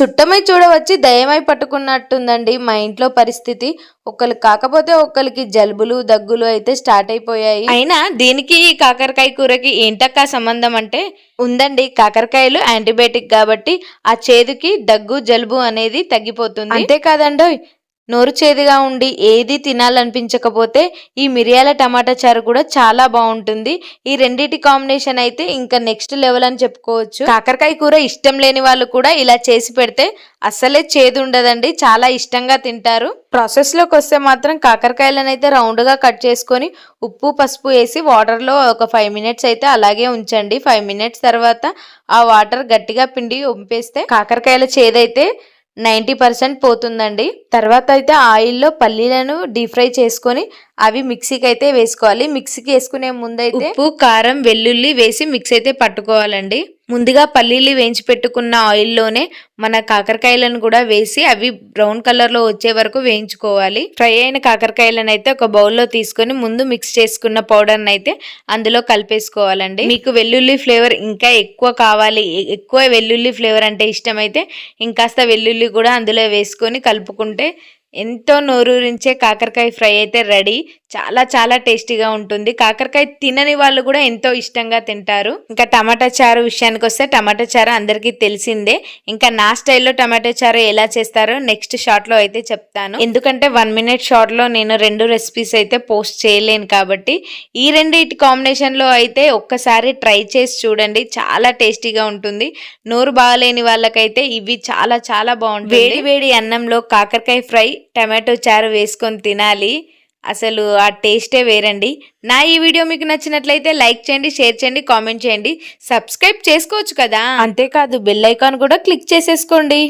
చుట్టమై చూడవచ్చి దయ్యమై పట్టుకున్నట్టుందండి మా ఇంట్లో పరిస్థితి. ఒకరికి కాకపోతే ఒకరికి జలుబులు దగ్గులు అయితే స్టార్ట్ అయిపోయాయి. అయినా దీనికి కాకరకాయ కూరకి ఏంటక్క సంబంధం అంటే ఉందండి. కాకరకాయలు యాంటీబయాటిక్ కాబట్టి ఆ చేదుకి దగ్గు జలుబు అనేది తగ్గిపోతుంది. అంతేకాదండో నోరు చేదుగా ఉండి ఏది తినాలనిపించకపోతే ఈ మిరియాల టమాటా చారు కూడా చాలా బాగుంటుంది. ఈ రెండిటి కాంబినేషన్ అయితే ఇంకా నెక్స్ట్ లెవెల్ అని చెప్పుకోవచ్చు. కాకరకాయ కూర ఇష్టం లేని వాళ్ళు కూడా ఇలా చేసి పెడితే అస్సలే చేదు ఉండదండి, చాలా ఇష్టంగా తింటారు. ప్రాసెస్ లోకి వస్తే మాత్రం కాకరకాయలను అయితే రౌండ్ గా కట్ చేసుకొని ఉప్పు పసుపు వేసి వాటర్ లో ఒక 5 మినిట్స్ అయితే అలాగే ఉంచండి. 5 మినిట్స్ తర్వాత ఆ వాటర్ గట్టిగా పిండి వంపేస్తే కాకరకాయల చేదైతే 90% పోతుందండి. తర్వాత అయితే ఆయిల్లో పల్లీలను డీప్ ఫ్రై చేసుకొని అవి మిక్సీకి అయితే వేసుకోవాలి. మిక్సీకి వేసుకునే ముందైతే ఉప్పు కారం వెల్లుల్లి వేసి మిక్స్ అయితే పట్టుకోవాలండి. ముందుగా పల్లీలు వేయించి పెట్టుకున్న ఆయిల్లోనే మన కాకరకాయలను కూడా వేసి అవి బ్రౌన్ కలర్ లో వచ్చే వరకు వేయించుకోవాలి. ఫ్రై అయిన కాకరకాయలను అయితే ఒక బౌల్లో తీసుకొని ముందు మిక్స్ చేసుకున్న పౌడర్ అయితే అందులో కలిపేసుకోవాలండి. మీకు వెల్లుల్లి ఫ్లేవర్ ఇంకా ఎక్కువ కావాలి, ఎక్కువ వెల్లుల్లి ఫ్లేవర్ అంటే ఇష్టమైతే ఇంకాస్త వెల్లుల్లి కూడా అందులో వేసుకొని కలుపుకుంటే ఎంతో నోరూరించే కాకరకాయ ఫ్రై అయితే రెడీ. చాలా చాలా టేస్టీగా ఉంటుంది. కాకరకాయ తినని వాళ్ళు కూడా ఎంతో ఇష్టంగా తింటారు. ఇంకా టమాటా చారు విషయానికి వస్తే టమాటా చారు అందరికీ తెలిసిందే. ఇంకా నా స్టైల్లో టమాటా చారు ఎలా చేస్తారో నెక్స్ట్ షార్ట్ లో అయితే చెప్తాను. ఎందుకంటే 1 మినిట్ షార్ట్ లో నేను 2 రెసిపీస్ అయితే పోస్ట్ చేయలేను కాబట్టి ఈ రెండింటి కాంబినేషన్ లో అయితే ఒక్కసారి ట్రై చేసి చూడండి, చాలా టేస్టీగా ఉంటుంది. నోరు బాగలేని వాళ్ళకైతే ఇవి చాలా చాలా బాగుంటుంది. వేడి వేడి అన్నంలో కాకరకాయ ఫ్రై టమాటో చారు వేసుకొని తినాలి, అసలు ఆ టేస్టే వేరండి. నా ఈ వీడియో మీకు నచ్చినట్లయితే లైక్ చేయండి, షేర్ చేయండి, కామెంట్ చేయండి, సబ్స్క్రైబ్ చేసుకోవచ్చు కదా. అంతేకాదు బెల్ ఐకాన్ కూడా క్లిక్ చేసేసుకోండి.